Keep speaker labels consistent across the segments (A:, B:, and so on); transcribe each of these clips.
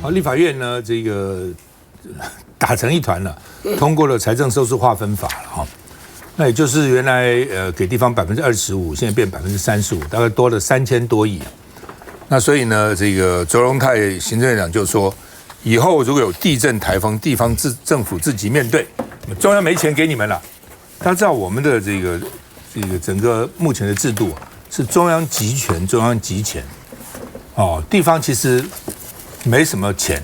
A: 好，立法院呢这个打成一团了，通过了财政收支划分法了哈。那也就是原来给地方25%，现在变35%，大概多了3000多亿。那所以呢，这个卓荣泰行政院长就说，以后如果有地震、台风，地方政府自己面对，中央没钱给你们了。大家知道我们的这个整个目前的制度是中央集权，中央集钱，哦，地方其实没什么钱，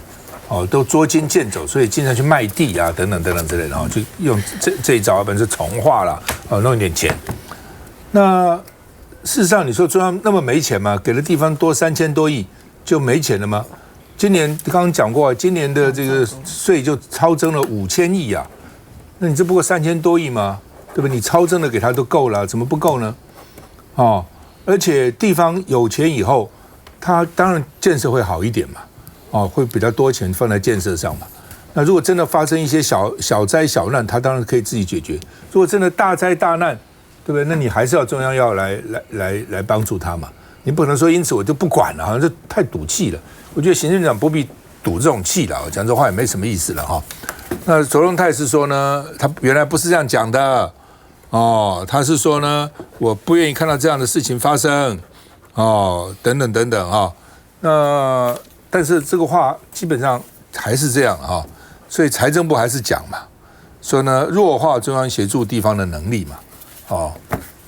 A: 哦，都捉襟见肘，所以经常去卖地啊，等等等等之类的，然后就用这一招，要不然是重划啦，哦，弄一点钱。那事实上，你说中央那么没钱吗？给了地方多3000多亿，就没钱了吗？今年刚刚讲过，今年的这个税就超增了5000亿啊。那你这不过3000多亿吗？对吧？你超增的给他都够了，怎么不够呢？哦，而且地方有钱以后，他当然建设会好一点嘛，哦，会比较多钱放在建设上嘛。那如果真的发生一些小灾小难，他当然可以自己解决。如果真的大灾大难，对不对？那你还是要中央要来帮助他嘛。你不能说因此我就不管了，好像这太赌气了。我觉得行政长不必赌这种气了，讲这话也没什么意思了哈。那卓荣泰是说呢，他原来不是这样讲的哦，他是说呢，我不愿意看到这样的事情发生哦，等等等等啊。那但是这个话基本上还是这样啊，所以财政部还是讲嘛，说呢弱化中央协助地方的能力嘛，哦，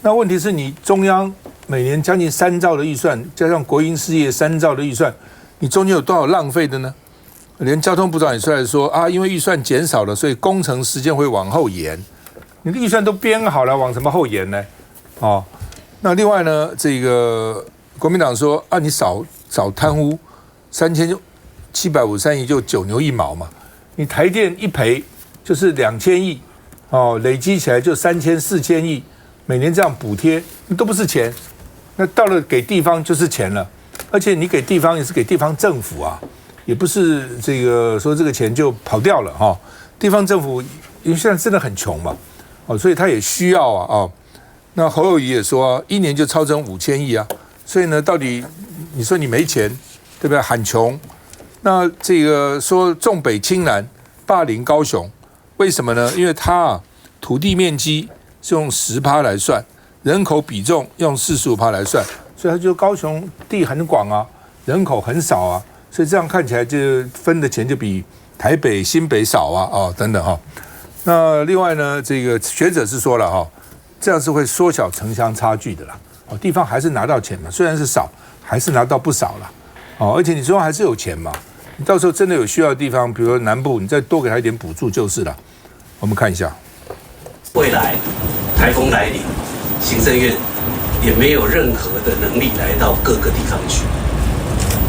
A: 那问题是你中央每年将近3兆的预算，加上国营事业3兆的预算，你中间有多少浪费的呢？连交通部长也出来说啊，因为预算减少了，所以工程时间会往后延。你的预算都编好了，往什么后延呢？哦，那另外呢，这个国民党说啊，你少贪污，3753亿就9牛1毛嘛，你台电一赔就是2000亿，哦，累积起来就3000、4000亿，每年这样补贴都不是钱，那到了给地方就是钱了，而且你给地方也是给地方政府啊。也不是这个说这个钱就跑掉了哈，地方政府因为现在真的很穷嘛，哦，所以他也需要啊，哦，那侯友宜也说1年就超增5000亿啊，所以呢，到底你说你没钱，对不对？喊穷，那这个说重北轻南，霸凌高雄，为什么呢？因为他土地面积是用10%来算，人口比重用45%来算，所以他就高雄地很广啊，人口很少啊。所以这样看起来，就分的钱就比台北、新北少啊，哦，等等哈。那另外呢，这个学者是说了哈，这样是会缩小城乡差距的啦。哦，地方还是拿到钱嘛，虽然是少，还是拿到不少啦。哦，而且你中央还是有钱嘛，你到时候真的有需要的地方，比如说南部，你再多给他一点补助就是了。我们看一下，
B: 未来台风来临，行政院也没有任何的能力来到各个地方去。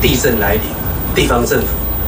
B: 地震来临，地方政府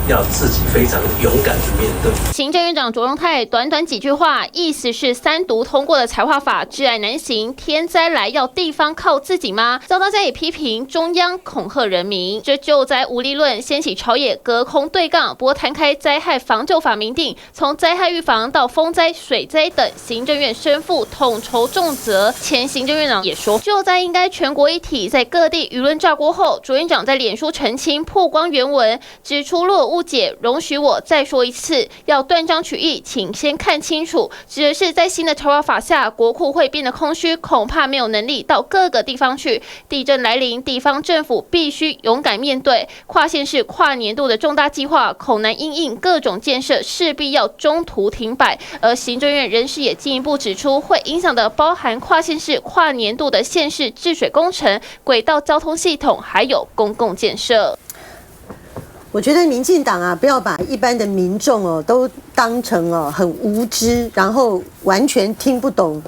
B: 要自己非常勇敢的面对。
C: 行政院长卓荣泰短短几句话，意思是3读通过的财划法窒碍难行，天灾来要地方靠自己吗？遭大家也批评中央恐吓人民，这救灾无力论掀起朝野隔空对杠。不过摊开灾害防救法明定，从灾害预防到风灾、水灾等，行政院身负统筹重责。前行政院长也说，救灾应该全国一体。在各地舆论炸锅后，卓院长在脸书澄清曝光原文，指出若误解，容许我再说一次，要断章取义，请先看清楚。指的是在新的财划法下，国库会变得空虚，恐怕没有能力到各个地方去。地震来临，地方政府必须勇敢面对跨县市、跨年度的重大计划，恐难因应各种建设势必要中途停摆。而行政院人士也进一步指出，会影响的包含跨县市、跨年度的县市治水工程、轨道交通系统，还有公共建设。
D: 我觉得民进党啊，不要把一般的民众哦都当成哦很无知，然后完全听不懂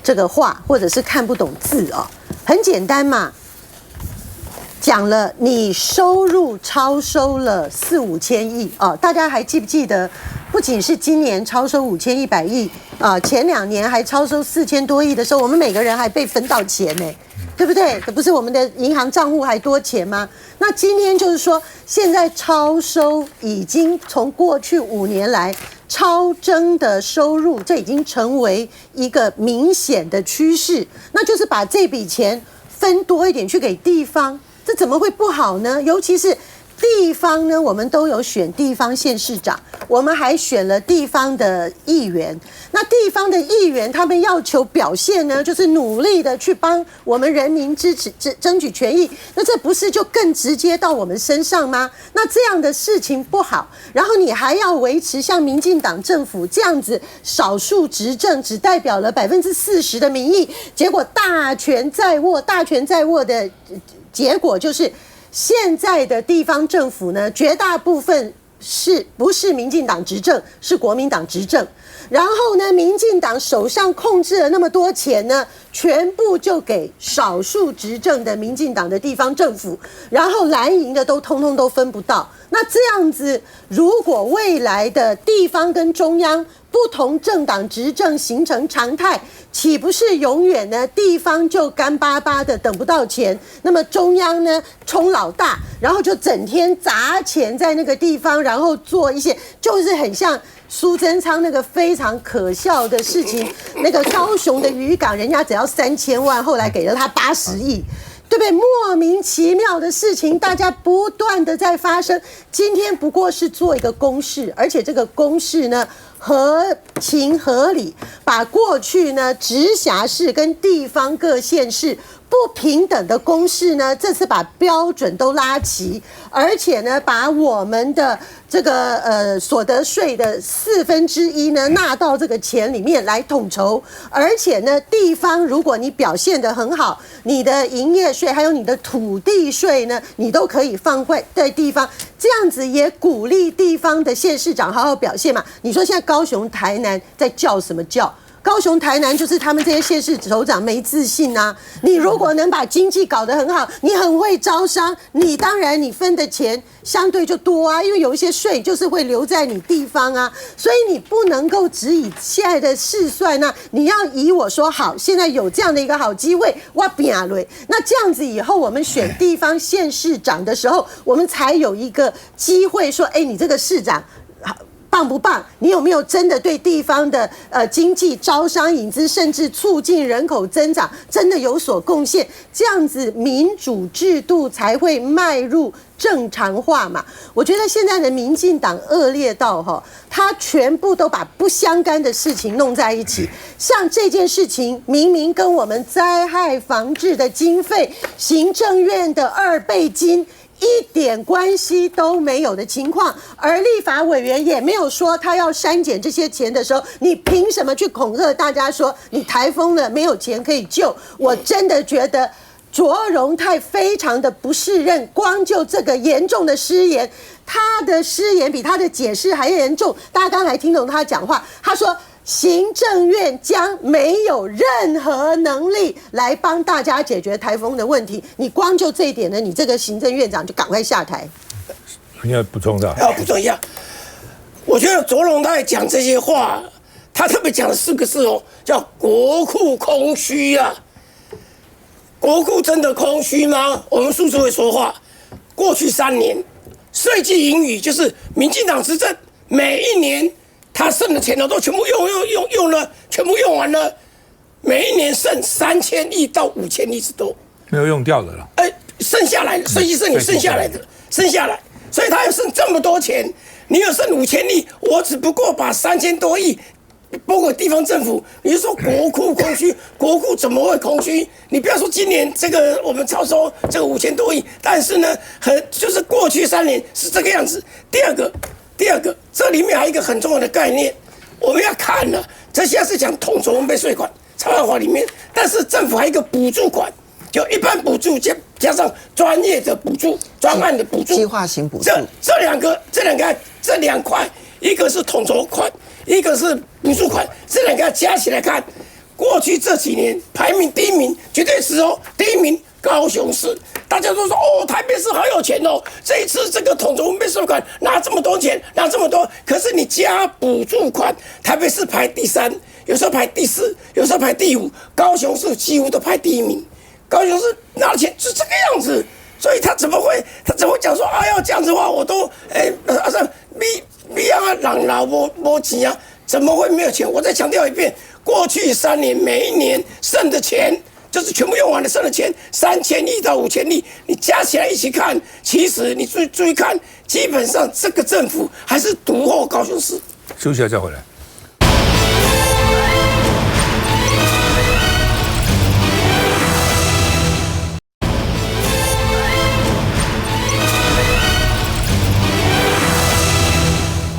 D: 这个话，或者是看不懂字哦。很简单嘛，讲了你收入超收了4、5千亿哦，大家还记不记得？不仅是今年超收5100亿啊，前2年还超收4000多亿的时候，我们每个人还被分到钱呢。对不对？不是我们的银行账户还多钱吗？那今天就是说，现在超收已经从过去5年来超增的收入，这已经成为一个明显的趋势。那就是把这笔钱分多一点去给地方，这怎么会不好呢？尤其是地方呢，我们都有选地方县市长，我们还选了地方的议员。那地方的议员他们要求表现呢，就是努力的去帮我们人民争取权益。那这不是就更直接到我们身上吗？那这样的事情不好，然后你还要维持像民进党政府这样子少数执政，只代表了40%的民意，结果大权在握的结果就是。现在的地方政府呢，绝大部分不是民进党执政，是国民党执政。然后呢，民进党手上控制了那么多钱呢，全部就给少数执政的民进党的地方政府，然后蓝营的通通都分不到。那这样子，如果未来的地方跟中央不同政党执政形成常态，岂不是永远呢？地方就干巴巴的等不到钱，那么中央呢充老大，然后就整天砸钱在那个地方，然后做一些就是很像苏贞昌那个非常可笑的事情。那个高雄的渔港，人家只要3000万，后来给了他80亿。对不对？莫名其妙的事情，大家不断的在发生。今天不过是做一个公示，而且这个公示呢合情合理，把过去呢直辖市跟地方各县市不平等的公示呢，这次把标准都拉齐，而且呢把我们的这个所得税的1/4呢纳到这个钱里面来统筹，而且呢地方如果你表现得很好，你的营业税还有你的土地税呢，你都可以放在地方，这样子也鼓励地方的县市长好好表现嘛。你说现在高雄、台南在叫什么叫？高雄、台南就是他们这些县市首长没自信啊！你如果能把经济搞得很好，你很会招商，你当然你分的钱相对就多啊，因为有一些税就是会留在你地方啊，所以你不能够只以现在的试算啊，你要以我说好，现在有这样的一个好机会，我拼了，那这样子以后我们选地方县市长的时候，我们才有一个机会说，哎，你这个市长棒不棒？你有没有真的对地方的经济、招商引资，甚至促进人口增长，真的有所贡献？这样子民主制度才会迈入正常化嘛。我觉得现在的民进党恶劣到他全部都把不相干的事情弄在一起。像这件事情，明明跟我们灾害防治的经费、行政院的2倍金一点关系都没有的情况，而立法委员也没有说他要删减这些钱的时候，你凭什么去恐吓大家说你台风了没有钱可以救？我真的觉得卓荣泰非常的不适任，光就这个严重的失言，他的失言比他的解释还严重。大家刚才听懂他讲话，他说行政院将没有任何能力来帮大家解决台风的问题。你光就这一点呢，你这个行政院长就赶快下台。
A: 你要补充的？
E: 要补充一下，我觉得卓荣泰讲这些话，他特别讲了4个字叫国库空虚啊。国库真的空虚吗？我们数字会说话。过去3年税基盈余就是民进党执政，每一年他剩的钱都全部用了，全部用完了，每一年剩3000亿到5000亿之多，
A: 没有用掉的了。
E: 剩下来的税基剩余剩下来的，剩下来，所以他要剩这么多钱，你有剩5000亿，我只不过把3000多亿包括地方政府，你就说国库空虚，国库怎么会空虚？你不要说今年这个我们超收这个5000多亿，但是呢，就是过去3年是这个样子。第二个，这里面还有一个很重要的概念，我们要看了，这现在是讲统筹分配税款，财案法里面，但是政府还有一个补助款，就一般补助加上专业的补助、专案的补助、
F: 计划型补助。
E: 这两块，一个是统筹款，一个是补助款，这2个加起来看，过去这几年排名第1名，绝对是第1名高雄市，大家都说台北市好有钱这一次这个统筹分配税款拿这么多钱，拿这么多，可是你加补助款，台北市排第3，有时候排第4，有时候排第5，高雄市几乎都排第1名。高雄市拿的钱是这个样子，所以他怎么会讲说要这样子的话，我都你让人老没钱啊？怎么会没有钱？我再强调一遍，过去3年每一年剩的钱就是全部用完了剩的钱3000亿到5000亿，你加起来一起看，其实你注意看，基本上这个政府还是独后高雄市。
A: 休息一下再回来。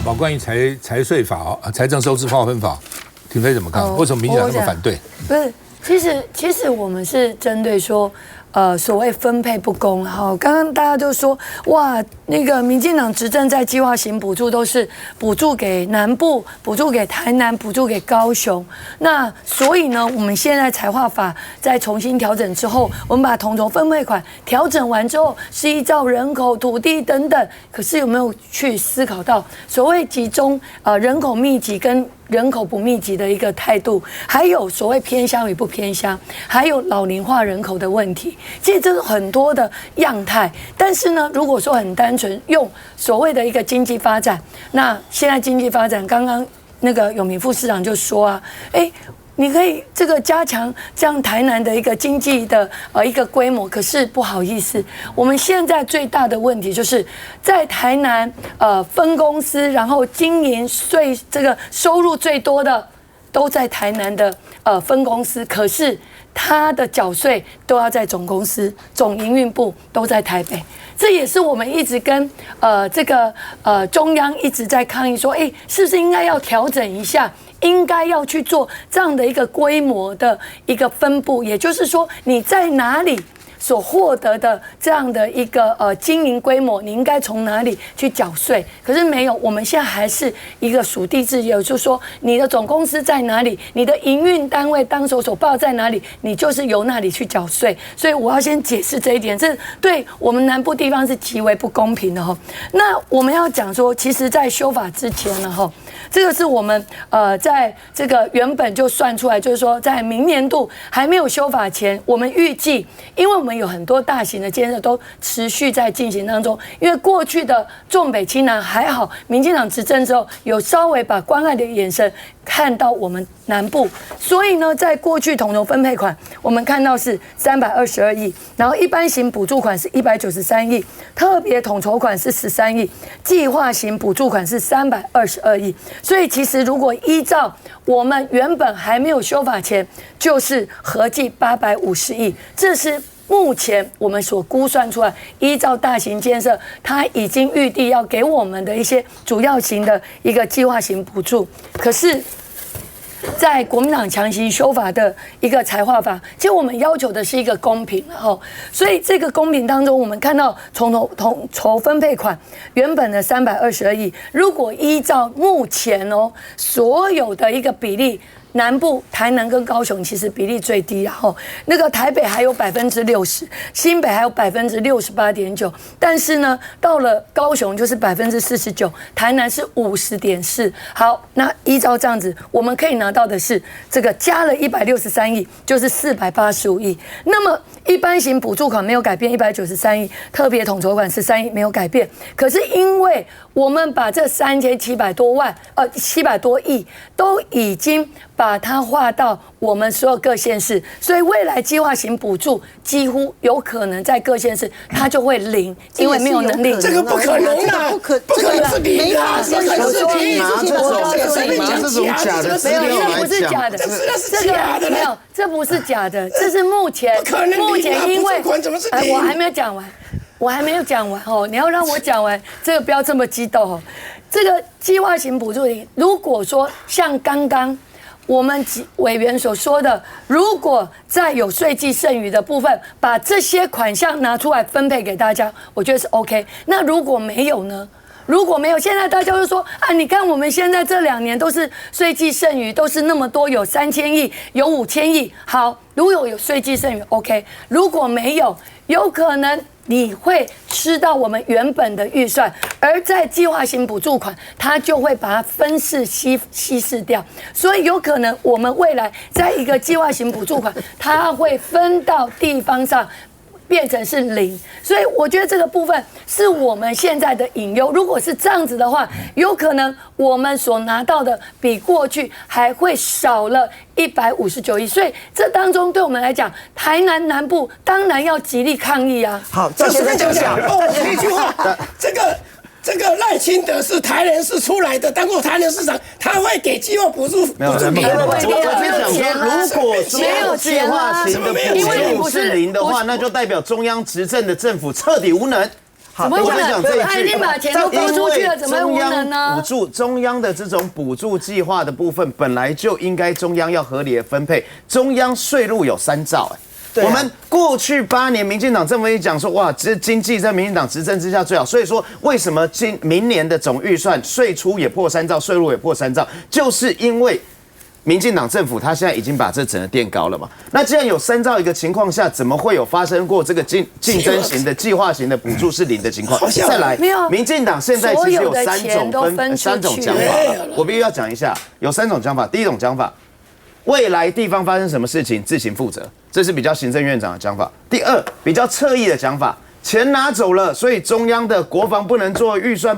A: 好，关于财税法、财政收支划分法，廷飞怎么看？为什么民进党那么反对？
F: 不是，其实我们是针对说，所谓分配不公。好，刚刚大家都说，哇，那个民进党执政在计划型补助都是补助给南部、补助给台南、补助给高雄。那所以呢，我们现在财划法在重新调整之后，我们把统筹分配款调整完之后，是依照人口、土地等等。可是有没有去思考到所谓集中人口密集跟人口不密集的一个态度，还有所谓偏乡与不偏乡，还有老龄化人口的问题，其实这是很多的样态。但是呢，如果说很单纯用所谓的一个经济发展，那现在经济发展，刚刚那个永明副市长就说啊，你可以这个加强这样台南的一个经济的一个规模，可是不好意思，我们现在最大的问题就是在台南分公司，然后经营税这个收入最多的都在台南的分公司，可是它的缴税都要在总公司、总营运部都在台北。这也是我们一直跟中央一直在抗议说，是不是应该要调整一下？应该要去做这样的一个规模的一个分布，也就是说你在哪里所获得的这样的一个经营规模，你应该从哪里去缴税？可是没有，我们现在还是一个属地制，也就是说你的总公司在哪里，你的营运单位当所报在哪里，你就是由那里去缴税。所以我要先解释这一点，这对我们南部地方是极为不公平的哈。那我们要讲说，其实在修法之前呢哈。这个是我们在这个原本就算出来，就是说在明年度还没有修法前，我们预计，因为我们有很多大型的建设都持续在进行当中，因为过去的重北轻南还好，民进党执政之后有稍微把关爱的眼神看到我们南部，所以呢，在过去统筹分配款，我们看到是322亿，然后一般型补助款是193亿，特别统筹款是13亿，计划型补助款是322亿。所以其实如果依照我们原本还没有修法前，就是合计850亿，这是目前我们所估算出来，依照大型建设，它已经预定要给我们的一些主要型的一个计划型补助。可是，在国民党强行修法的一个财划法，其实我们要求的是一个公平，所以这个公平当中，我们看到统筹分配款原本的322亿，如果依照目前所有的一个比例。南部台南跟高雄其实比例最低，然后那个台北还有60%，新北还有68.9%，但是呢，到了高雄就是49%，台南是50.4%。好，那依照这样子，我们可以拿到的是这个加了163亿，就是485亿。那么一般型补助款没有改变193亿，特别统筹款13亿没有改变。可是因为我们把这3700多亿都已经把它划到我们所有各县市，所以未来计划型补助几乎有可能在各县市它就会0，因为没有能力。
E: 这个不可能啊，不可能是0啊，这个是0。
G: 拿这种假的资料来讲，
F: 这不是假的，
E: 这假的，
F: 没有，这不是假的，这是目前因为我还没有讲完哦，你要让我讲完，这个不要这么激动哦。这个计划型补助里，如果说像刚刚我们委员所说的，如果在有税季剩余的部分，把这些款项拿出来分配给大家，我觉得是 OK。那如果没有呢？如果没有，现在大家就说啊，你看我们现在这2年都是税季剩余，都是那么多，有3000亿，有5000亿。好，如果有税季剩余 OK， 如果没有，有可能你会吃到我们原本的预算，而在计划型补助款，它就会把它分式稀释掉，所以有可能我们未来在一个计划型补助款，它会分到地方上。变成是0，所以我觉得这个部分是我们现在的隐忧。如果是这样子的话，有可能我们所拿到的比过去还会少了159亿，所以这当中对我们来讲，台南南部当然要极力抗议啊。
E: 好，这随便讲讲一句话，这个赖清德是台南市出来的，当过台南市长，他会给计划补助
G: 没有，我跟你讲说，如果说计划型的补助是0的话，那就代表中央执政的政府彻底无能。
F: 怎么可能？他已经把钱都拨出去了，怎么会无能呢？
G: 中央的这种补助计划的部分，本来就应该中央要合理的分配。中央税入有3兆，我们过去8年，民进党政府也讲说，哇，这经济在民进党执政之下最好。所以说，为什么明年的总预算税出也破3兆，税入也破3兆，就是因为民进党政府他现在已经把这整个垫高了嘛。那既然有3兆一个情况下，怎么会有发生过这个竞争型的计划型的补助是0的情况？再来，民进党现在其实有3种讲法，我必须要讲一下，有3种讲法。第一种讲法，未来地方发生什么事情自行负责，这是比较行政院长的讲法。第二，比较侧翼的讲法，钱拿走了，所以中央的国防不能做，预算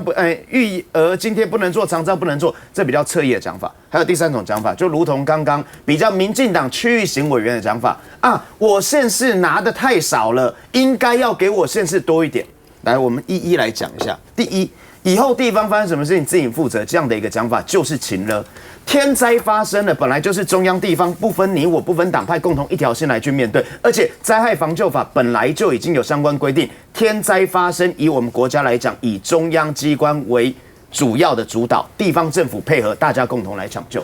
G: 育儿津贴不能做，长照不能做，这比较侧翼的讲法。还有第3种讲法，就如同刚刚比较民进党区域型委员的讲法啊，我县市拿的太少了，应该要给我县市多一点。来，我们一一来讲一下。第一，以后地方发生什么事情自己负责，这样的一个讲法就是情了。天灾发生了，本来就是中央地方不分你我不分党派，共同一条心来去面对。而且灾害防救法本来就已经有相关规定，天灾发生以我们国家来讲，以中央机关为主要的主导，地方政府配合，大家共同来抢救。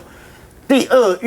G: 第二，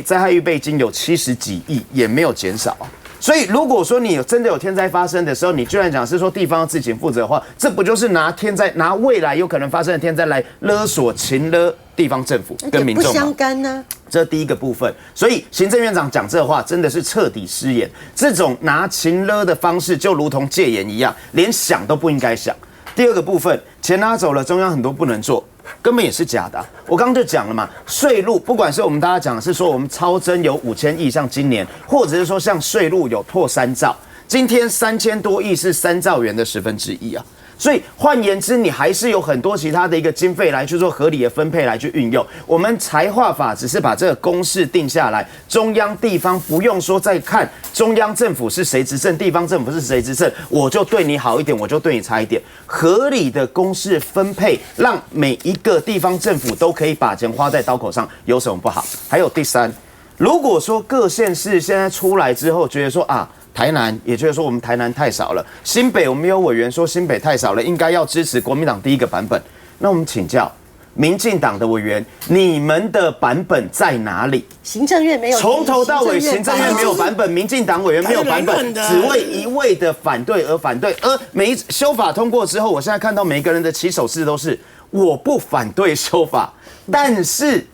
G: 灾害预备金有70几亿，也没有减少。所以，如果说你真的有天灾发生的时候，你居然讲是说地方要自行负责的话，这不就是拿未来有可能发生的天灾来勒索情勒地方政府跟民众吗？
D: 不相干呢。
G: 这第一个部分，所以行政院长讲这话真的是彻底失言。这种拿情勒的方式，就如同戒严一样，连想都不应该想。第二个部分，钱拿走了，中央很多不能做。根本也是假的我刚刚就讲了嘛，税入不管是我们大家讲的是说我们超增有5000亿，像今年，或者是说像税入有破3兆，今天3000多亿是3兆元的1/10啊。所以换言之，你还是有很多其他的一个经费来去做合理的分配来去运用。我们财划法只是把这个公式定下来，中央地方不用说再看中央政府是谁执政，地方政府是谁执政，我就对你好一点，我就对你差一点。合理的公式分配，让每一个地方政府都可以把钱花在刀口上，有什么不好？还有第三，如果说各县市现在出来之后觉得说啊，台南也就是说我们台南太少了，新北我们有委员说新北太少了，应该要支持国民党第一个版本。那我们请教民进党的委员，你们的版本在哪里？
D: 行政院没有，
G: 从头到尾行政院没有版本，民进党委员没有版本，只为一味的反对而反对。而每一修法通过之后，我现在看到每一个人的起手式都是我不反对修法，但是。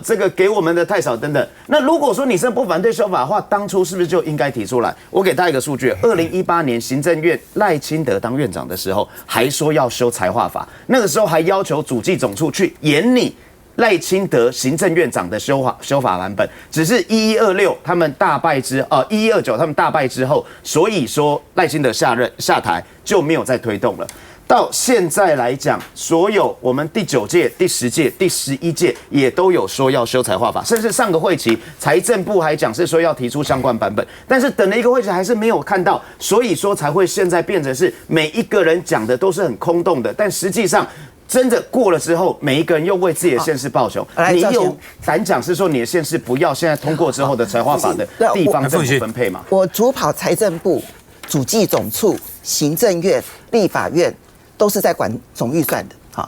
G: 这个给我们的太少等等。那如果说你是不反对修法的话，当初是不是就应该提出来？我给大家一个数据：2018年行政院赖清德当院长的时候，还说要修财划法，那个时候还要求主计总处去研拟赖清德行政院长的修法版本。只是1126他们大败1129他们大败之后，所以说赖清德下台就没有再推动了。到现在来讲，所有我们第9届、第10届、第11届也都有说要修财划法，甚至上个会期财政部还讲是说要提出相关版本，但是等了一个会期还是没有看到，所以说才会现在变成是每一个人讲的都是很空洞的，但实际上真的过了之后，每一个人又为自己的县市报仇。你有胆讲是说你的县市不要现在通过之后的财划法的地方政府分配吗？
H: 我主跑财政部、主计总处、行政院、立法院。都是在管总预算的，哈，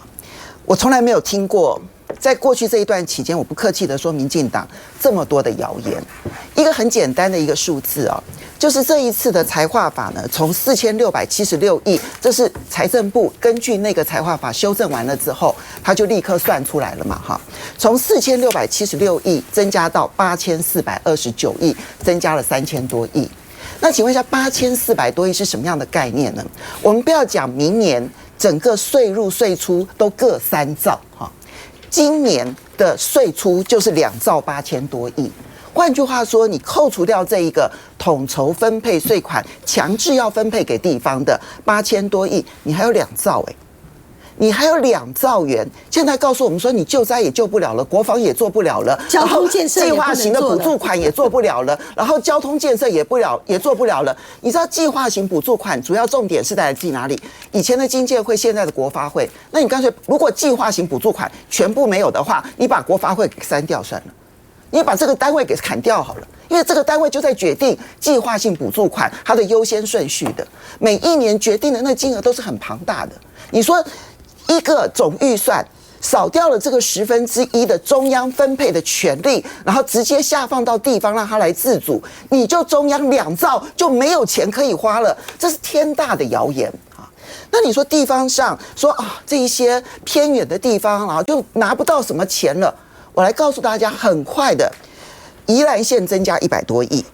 H: 我从来没有听过，在过去这一段期间，我不客气的说，民进党这么多的谣言。一个很简单的一个数字啊，就是这一次的财划法呢，从4676亿，这是财政部根据那个财划法修正完了之后，他就立刻算出来了嘛，哈，从4676亿增加到8429亿，增加了3000多亿。那请问一下，8400多亿是什么样的概念呢？我们不要讲明年整个税入税出都各3兆哈，今年的税出就是2兆8000多亿。换句话说，你扣除掉这一个统筹分配税款，强制要分配给地方的8000多亿，你还有2兆你还有2兆元，现在告诉我们说你救灾也救不了了，国防也做不了了，
D: 交通建设
H: 计划型的补助款也做不了了，然后交通建设也做不了了。你知道计划型补助款主要重点是在哪里？以前的经建会，现在的国发会。那你干脆如果计划型补助款全部没有的话，你把国发会给删掉算了，你把这个单位给砍掉好了。因为这个单位就在决定计划性补助款它的优先顺序的，每一年决定的那金额都是很庞大的。你说一个总预算少掉了这个1/10的中央分配的权利，然后直接下放到地方让它来自主，你就中央2兆就没有钱可以花了，这是天大的谣言啊！那你说地方上说啊，这一些偏远的地方然后就拿不到什么钱了，我来告诉大家，很快的，宜兰县增加100多亿。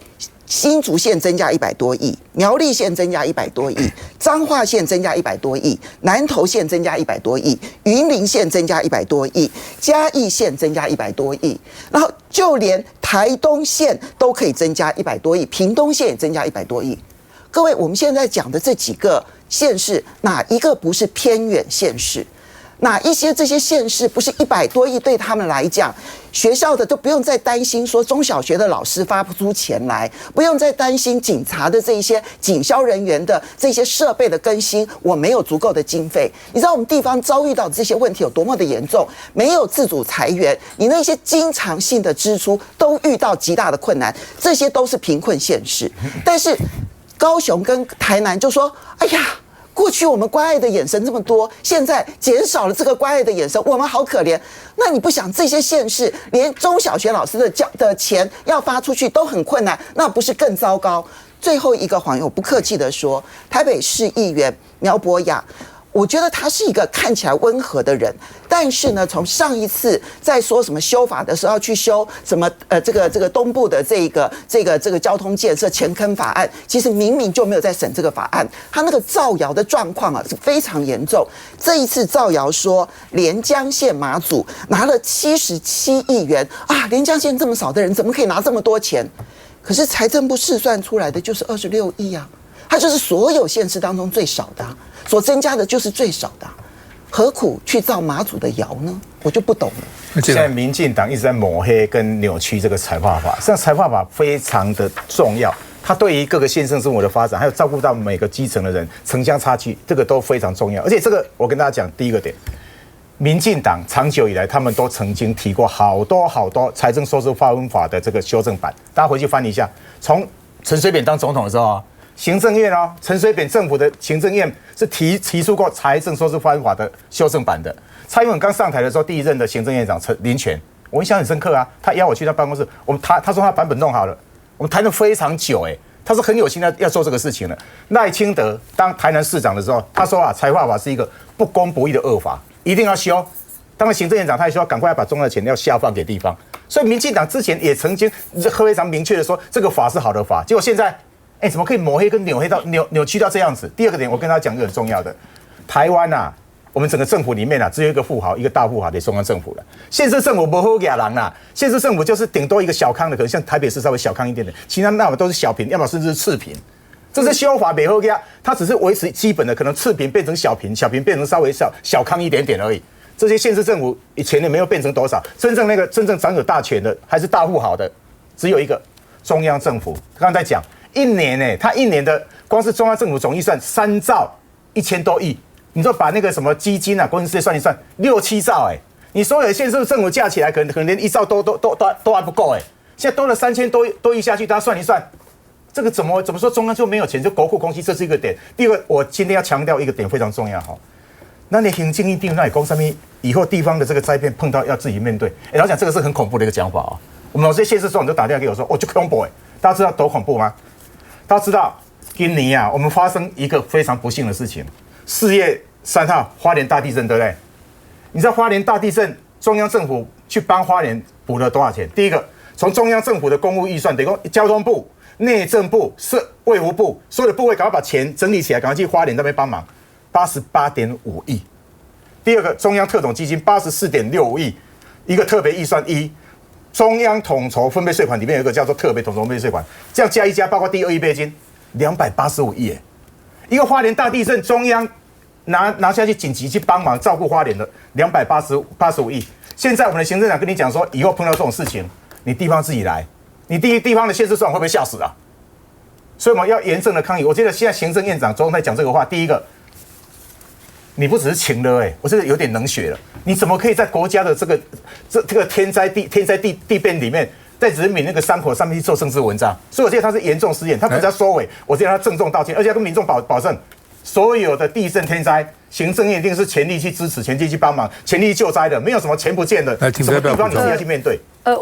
H: 新竹县增加100多亿，苗栗县增加100多亿，彰化县增加100多亿，南投县增加100多亿，云林县增加100多亿，嘉义县增加100多亿，然后就连台东县都可以增加100多亿，屏东县也增加100多亿。各位，我们现在讲的这几个县市，哪一个不是偏远县市？哪一些这些县市不是100多亿对他们来讲，学校的都不用再担心说中小学的老师发不出钱来，不用再担心警察的这一些警消人员的这些设备的更新，我没有足够的经费。你知道我们地方遭遇到这些问题有多么的严重？没有自主裁员，你那些经常性的支出都遇到极大的困难，这些都是贫困县市。但是高雄跟台南就说，哎呀，过去我们关爱的眼神这么多，现在减少了这个关爱的眼神，我们好可怜。那你不想这些县市连中小学老师的钱要发出去都很困难，那不是更糟糕？最后一个谎言，我不客气的说，台北市议员苗博雅，我觉得他是一个看起来温和的人，但是呢，从上一次在说什么修法的时候要去修什么这个东部的这个交通建设前坑法案，其实明明就没有在审这个法案，他那个造谣的状况啊是非常严重。这一次造谣说连江县马祖拿了77亿元啊，连江县这么少的人怎么可以拿这么多钱？可是财政部试算出来的就是26亿啊，它就是所有县市当中最少的啊，所增加的就是最少的啊，何苦去造马祖的谣呢？我就不懂了。
I: 现在民进党一直在抹黑跟扭曲这个财划法，实际上财划法非常的重要，它对于各个县市生活的发展，还有照顾到每个基层的人城乡差距，这个都非常重要。而且这个我跟大家讲，第一个点，民进党长久以来他们都曾经提过好多财政收支划分法的这个修正版，大家回去翻一下，从陈水扁当总统的时候啊，行政院哦，陈水扁政府的行政院是提出过财政收支划分法的修正版的。蔡英文刚上台的时候，第一任的行政院长林全，我印象很深刻啊，他邀我去他办公室，他说他版本弄好了，我们谈了非常久他是很有心要做这个事情的。赖清德当台南市长的时候，他说啊，财划法是一个不公不义的恶法，一定要修。当了行政院长，他也说赶快把中央的钱要下放给地方。所以民进党之前也曾经非常明确的说这个法是好的法，结果现在怎么可以抹黑跟扭曲到这样子？第二个点，我跟大家讲一个很重要的，台湾啊，我们整个政府里面啊，只有一个富豪，一个大富豪的中央政府了。县市政府不好给人啦，县市政府就是顶多一个小康的，可能像台北市稍微小康一点的，其他那么都是小贫，要么甚至是次贫。这是修法没好给他只是维持基本的，可能次贫变成小贫，小贫变成稍微小康一点点而已。这些县市政府以前也没有变成多少，真正掌有大权的还是大富豪的，只有一个中央政府。刚刚在讲一年他一年的光是中央政府总预算3兆1000多亿，你说把那个什么基金啊、国营事业算一算，6、7兆你所有的县市政府加起来可能连1兆都还不够现在多了3000多亿下去，大家算一算，这个怎么说中央就没有钱，就国库空虚，这是一个点。第二个，我今天要强调一个点非常重要那你行政一定那你讲什么？以后地方的这个灾变碰到要自己面对。老实讲，这个是很恐怖的一个讲法我们有些县市首长都打电话给我说，就恐怖大家知道多恐怖吗？大家知道今年我们发生一个非常不幸的事情，4月3号花莲大地震，对不对？你知道花莲大地震，中央政府去帮花莲补了多少钱？第一个，从中央政府的公务预算，等于交通部、内政部、卫福部所有的部位，赶快把钱整理起来，赶快去花莲那边帮忙。88.5亿，第二个中央特种基金84.65亿，一个特别预算1，中央统筹分配税款里面有一个叫做特别统筹分配税款，这样加一加，包括第2亿备金，285亿耶。一个花莲大地震，中央拿下去紧急去帮忙照顾花莲的285亿。现在我们的行政长跟你讲说，以后碰到这种事情，你地方自己来，你地方的县市首长会不会吓死啊？所以我们要严正的抗议。我觉得现在行政院长周在讲这个话，第一个，你不只是情了我这个有点冷血了。你怎么可以在国家的这个天灾地变里面，在人民那个伤口上面去做政治文章？所以我觉得他是严重失言，他不是要收尾，我觉得他郑重道歉，而且要跟民众保证，所有的地震天灾，行政院一定是全力去支持、全力去帮忙、全力去救灾的，没有什么钱不见的，什么地方你自己要去面对。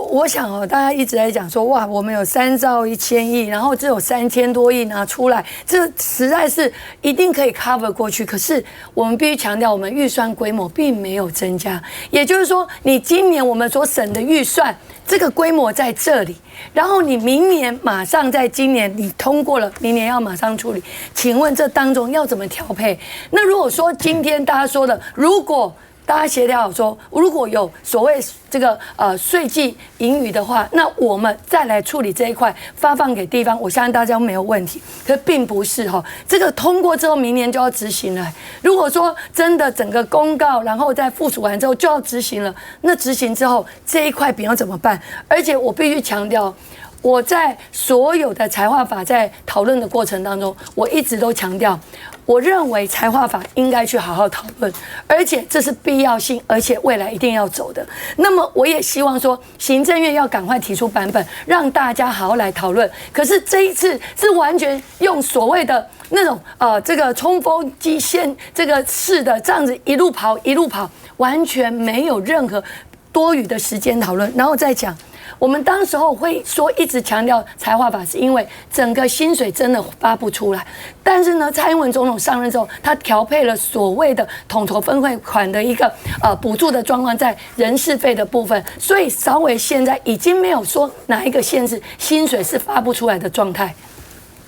F: 我想大家一直在讲说，哇，我们有3兆1000亿，然后只有3000多亿拿出来，这实在是一定可以 cover 过去。可是我们必须强调，我们预算规模并没有增加，也就是说，你今年我们所省的预算，这个规模在这里，然后你明年马上在今年你通过了，明年要马上处理，请问这当中要怎么调配？那如果说今天大家说的，如果大家协调好说，如果有所谓这个税季盈余的话，那我们再来处理这一块，发放给地方，我相信大家没有问题。可并不是这个通过之后，明年就要执行了。如果说真的整个公告，然后再附属完之后就要执行了，那执行之后这一块饼要怎么办？而且我必须强调，我在所有的财划法在讨论的过程当中，我一直都强调，我认为财划法应该去好好讨论，而且这是必要性，而且未来一定要走的。那么我也希望说，行政院要赶快提出版本，让大家好好来讨论。可是这一次是完全用所谓的那种这个冲锋机线这个式的这样子一路跑，完全没有任何多余的时间讨论，然后再讲。我们当时候会说一直强调财划法，是因为整个薪水真的发不出来。但是呢，蔡英文总统上任之后，他调配了所谓的统筹分配款的一个补助的状况在人事费的部分，所以稍微现在已经没有说哪一个县市薪水是发不出来的状态。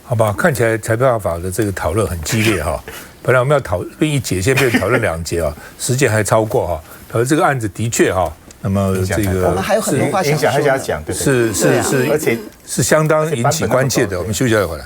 A: 好吧，看起来财划法的这个讨论很激烈本来我们要讨论1节，现在变成讨论2节时间还超过而这个案子的确那么这个
H: 我们还有很多话
I: 影响还是要讲，对，
A: 是，而且是相当引起关切的。我们休息一下回来。